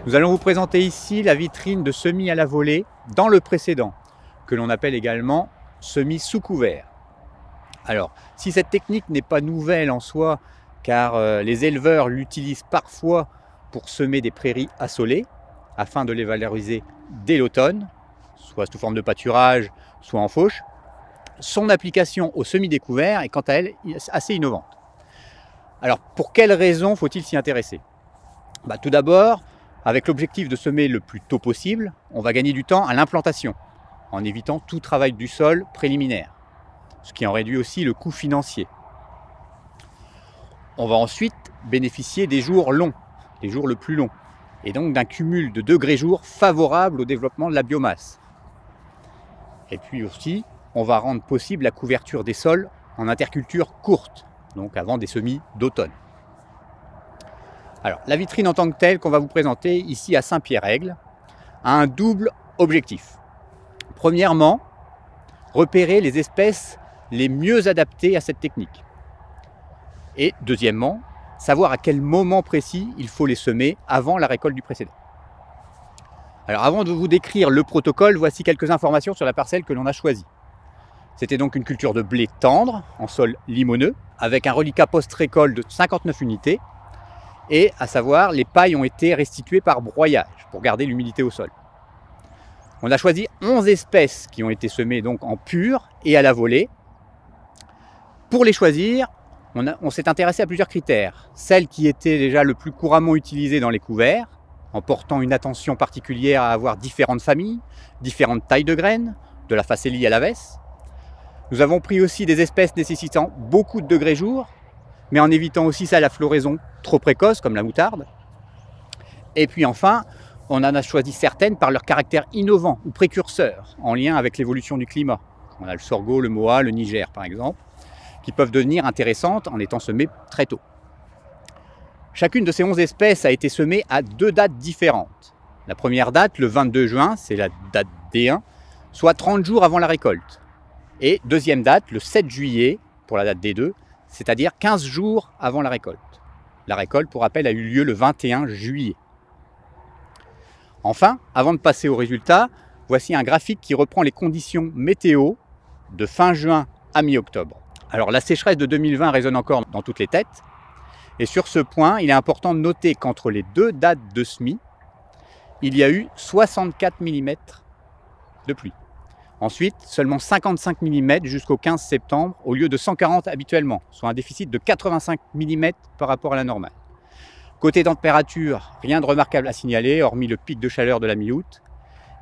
Nous allons vous présenter ici la vitrine de semis à la volée dans le précédent, que l'on appelle également semis sous couvert. Alors, si cette technique n'est pas nouvelle en soi, car les éleveurs l'utilisent parfois pour semer des prairies assolées, afin de les valoriser dès l'automne, soit sous forme de pâturage, soit en fauche, son application au semis découvert est quant à elle assez innovante. Alors, pour quelles raisons faut-il s'y intéresser? Tout d'abord, avec l'objectif de semer le plus tôt possible, on va gagner du temps à l'implantation, en évitant tout travail du sol préliminaire, ce qui en réduit aussi le coût financier. On va ensuite bénéficier des jours longs, les jours le plus long, et donc d'un cumul de degrés-jours favorable au développement de la biomasse. Et puis aussi, on va rendre possible la couverture des sols en interculture courte, donc avant des semis d'automne. Alors, la vitrine en tant que telle qu'on va vous présenter ici à Saint-Pierre-Aigle a un double objectif. Premièrement, repérer les espèces les mieux adaptées à cette technique. Et deuxièmement, savoir à quel moment précis il faut les semer avant la récolte du précédent. Alors, avant de vous décrire le protocole, voici quelques informations sur la parcelle que l'on a choisie. C'était donc une culture de blé tendre en sol limoneux avec un reliquat post-récolte de 59 unités. Et à savoir, les pailles ont été restituées par broyage pour garder l'humidité au sol. On a choisi 11 espèces qui ont été semées donc en pur et à la volée. Pour les choisir, on s'est intéressé à plusieurs critères. Celles qui étaient déjà le plus couramment utilisées dans les couverts, en portant une attention particulière à avoir différentes familles, différentes tailles de graines, de la facélie à la vesse. Nous avons pris aussi des espèces nécessitant beaucoup de degrés jour, mais en évitant aussi ça la floraison trop précoce, comme la moutarde. Et puis enfin, on en a choisi certaines par leur caractère innovant ou précurseur, en lien avec l'évolution du climat. On a le sorgho, le moa, le niger par exemple, qui peuvent devenir intéressantes en étant semées très tôt. Chacune de ces 11 espèces a été semée à 2 dates différentes. La première date, le 22 juin, c'est la date D1, soit 30 jours avant la récolte. Et deuxième date, le 7 juillet, pour la date D2, c'est-à-dire 15 jours avant la récolte. La récolte, pour rappel, a eu lieu le 21 juillet. Enfin, avant de passer aux résultats, voici un graphique qui reprend les conditions météo de fin juin à mi-octobre. Alors la sécheresse de 2020 résonne encore dans toutes les têtes. Et sur ce point, il est important de noter qu'entre les 2 dates de semis, il y a eu 64 mm de pluie. Ensuite, seulement 55 mm jusqu'au 15 septembre au lieu de 140 habituellement, soit un déficit de 85 mm par rapport à la normale. Côté température, rien de remarquable à signaler, hormis le pic de chaleur de la mi-août,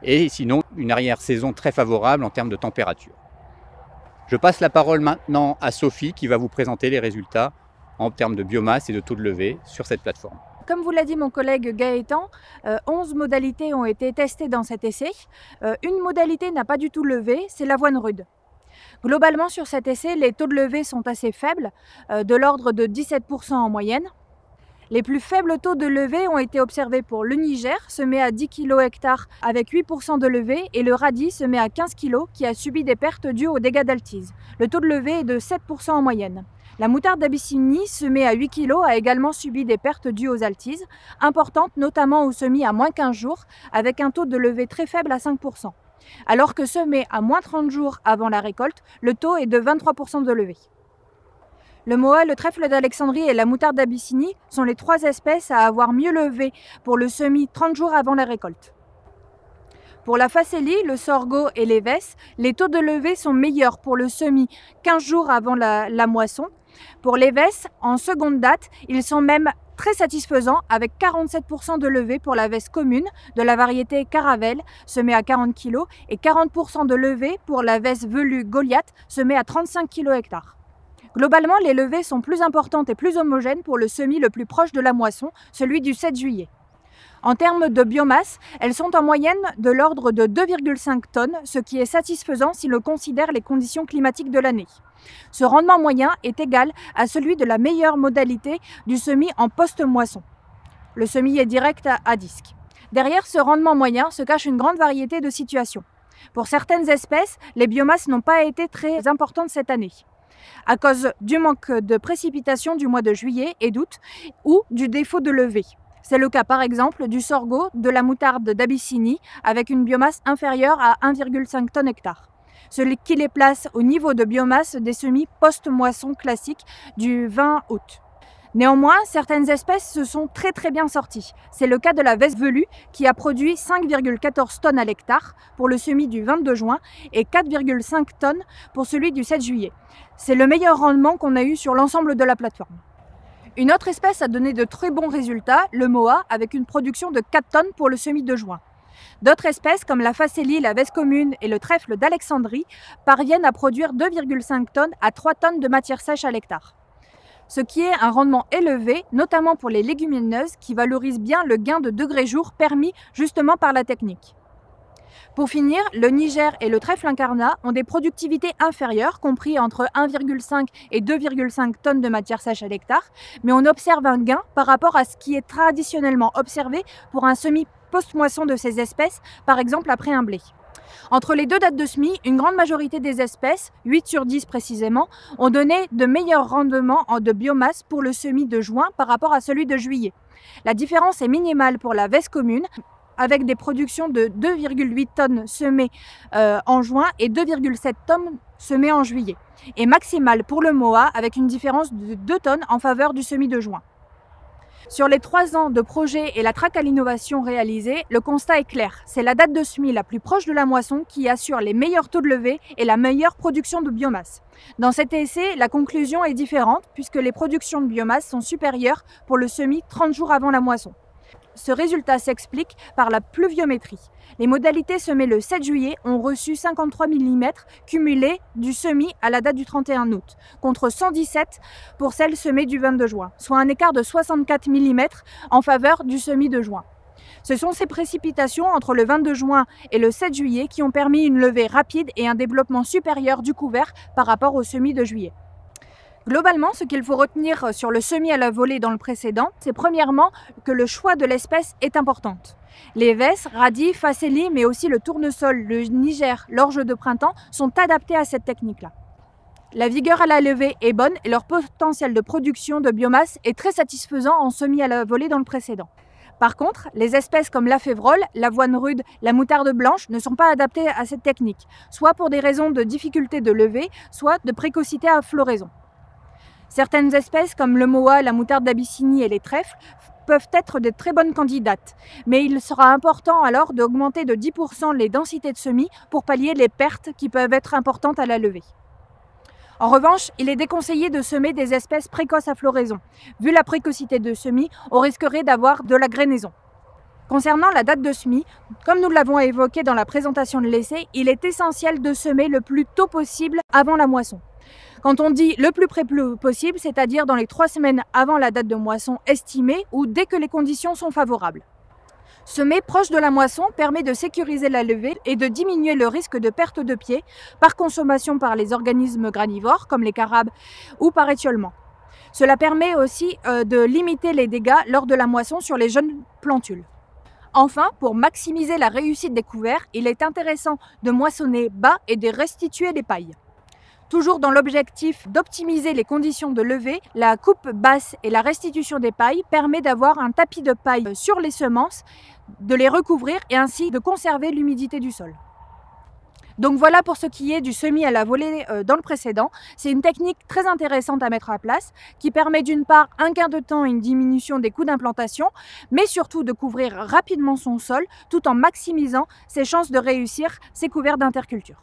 et sinon une arrière-saison très favorable en termes de température. Je passe la parole maintenant à Sophie qui va vous présenter les résultats en termes de biomasse et de taux de levée sur cette plateforme. Comme vous l'a dit mon collègue Gaëtan, 11 modalités ont été testées dans cet essai. Une modalité n'a pas du tout levé, c'est l'avoine rude. Globalement sur cet essai, les taux de levée sont assez faibles, de l'ordre de 17% en moyenne. Les plus faibles taux de levée ont été observés pour le Niger, semé à 10 kg/hectare avec 8% de levée, et le radis semé à 15 kg qui a subi des pertes dues aux dégâts d'altise. Le taux de levée est de 7% en moyenne. La moutarde d'Abyssinie, semée à 8 kg, a également subi des pertes dues aux altises, importantes notamment au semis à moins 15 jours, avec un taux de levée très faible à 5%. Alors que semé à moins 30 jours avant la récolte, le taux est de 23% de levée. Le moa, le trèfle d'Alexandrie et la moutarde d'Abyssinie sont les 3 espèces à avoir mieux levé pour le semis 30 jours avant la récolte. Pour la facélie, le sorgho et les vesses, les taux de levée sont meilleurs pour le semis 15 jours avant la moisson. Pour les vesses, en seconde date, ils sont même très satisfaisants avec 47% de levée pour la vesse commune de la variété Caravelle, semée à 40 kg, et 40% de levée pour la vesse velue Goliath, semée à 35 kg/hectare. Globalement, les levées sont plus importantes et plus homogènes pour le semis le plus proche de la moisson, celui du 7 juillet. En termes de biomasse, elles sont en moyenne de l'ordre de 2,5 tonnes, ce qui est satisfaisant si l'on considère les conditions climatiques de l'année. Ce rendement moyen est égal à celui de la meilleure modalité du semis en post-moisson. Le semis est direct à disque. Derrière ce rendement moyen se cache une grande variété de situations. Pour certaines espèces, les biomasses n'ont pas été très importantes cette année, à cause du manque de précipitations du mois de juillet et d'août ou du défaut de levée. C'est le cas par exemple du sorgho, de la moutarde d'Abyssinie avec une biomasse inférieure à 1,5 tonnes hectare. Ce qui les place au niveau de biomasse des semis post-moisson classiques du 20 août. Néanmoins, certaines espèces se sont très bien sorties. C'est le cas de la veste velue qui a produit 5,14 tonnes à l'hectare pour le semis du 22 juin et 4,5 tonnes pour celui du 7 juillet. C'est le meilleur rendement qu'on a eu sur l'ensemble de la plateforme. Une autre espèce a donné de très bons résultats, le moa, avec une production de 4 tonnes pour le semis de juin. D'autres espèces comme la facélie, la veste commune et le trèfle d'Alexandrie parviennent à produire 2,5 tonnes à 3 tonnes de matière sèche à l'hectare. Ce qui est un rendement élevé, notamment pour les légumineuses qui valorisent bien le gain de degrés-jour permis justement par la technique. Pour finir, le Niger et le trèfle incarnat ont des productivités inférieures, compris entre 1,5 et 2,5 tonnes de matière sèche à l'hectare, mais on observe un gain par rapport à ce qui est traditionnellement observé pour un semis post-moisson de ces espèces, par exemple après un blé. Entre les deux dates de semis, une grande majorité des espèces, 8 sur 10 précisément, ont donné de meilleurs rendements de biomasse pour le semis de juin par rapport à celui de juillet. La différence est minimale pour la veste commune, avec des productions de 2,8 tonnes semées en juin et 2,7 tonnes semées en juillet, et maximale pour le moa avec une différence de 2 tonnes en faveur du semis de juin. Sur les 3 ans de projet et la traque à l'innovation réalisée, le constat est clair. C'est la date de semis la plus proche de la moisson qui assure les meilleurs taux de levée et la meilleure production de biomasse. Dans cet essai, la conclusion est différente puisque les productions de biomasse sont supérieures pour le semis 30 jours avant la moisson. Ce résultat s'explique par la pluviométrie. Les modalités semées le 7 juillet ont reçu 53 mm cumulés du semis à la date du 31 août, contre 117 pour celles semées du 22 juin, soit un écart de 64 mm en faveur du semis de juin. Ce sont ces précipitations entre le 22 juin et le 7 juillet qui ont permis une levée rapide et un développement supérieur du couvert par rapport au semis de juillet. Globalement, ce qu'il faut retenir sur le semis à la volée dans le précédent, c'est premièrement que le choix de l'espèce est important. Les vesses, radis, facélie, mais aussi le tournesol, le niger, l'orge de printemps sont adaptés à cette technique-là. La vigueur à la levée est bonne et leur potentiel de production de biomasse est très satisfaisant en semis à la volée dans le précédent. Par contre, les espèces comme la févrole, l'avoine rude, la moutarde blanche ne sont pas adaptées à cette technique, soit pour des raisons de difficulté de levée, soit de précocité à floraison. Certaines espèces comme le moa, la moutarde d'Abyssinie et les trèfles peuvent être de très bonnes candidates, mais il sera important alors d'augmenter de 10% les densités de semis pour pallier les pertes qui peuvent être importantes à la levée. En revanche, il est déconseillé de semer des espèces précoces à floraison. Vu la précocité de semis, on risquerait d'avoir de la grainaison. Concernant la date de semis, comme nous l'avons évoqué dans la présentation de l'essai, il est essentiel de semer le plus tôt possible avant la moisson. Quand on dit le plus près possible, c'est-à-dire dans les 3 semaines avant la date de moisson estimée ou dès que les conditions sont favorables. Semer proche de la moisson permet de sécuriser la levée et de diminuer le risque de perte de pied par consommation par les organismes granivores comme les carabes ou par étiolement. Cela permet aussi de limiter les dégâts lors de la moisson sur les jeunes plantules. Enfin, pour maximiser la réussite des couverts, il est intéressant de moissonner bas et de restituer les pailles. Toujours dans l'objectif d'optimiser les conditions de levée, la coupe basse et la restitution des pailles permet d'avoir un tapis de paille sur les semences, de les recouvrir et ainsi de conserver l'humidité du sol. Donc voilà pour ce qui est du semis à la volée dans le précédent. C'est une technique très intéressante à mettre en place qui permet d'une part un gain de temps et une diminution des coûts d'implantation, mais surtout de couvrir rapidement son sol tout en maximisant ses chances de réussir ses couverts d'interculture.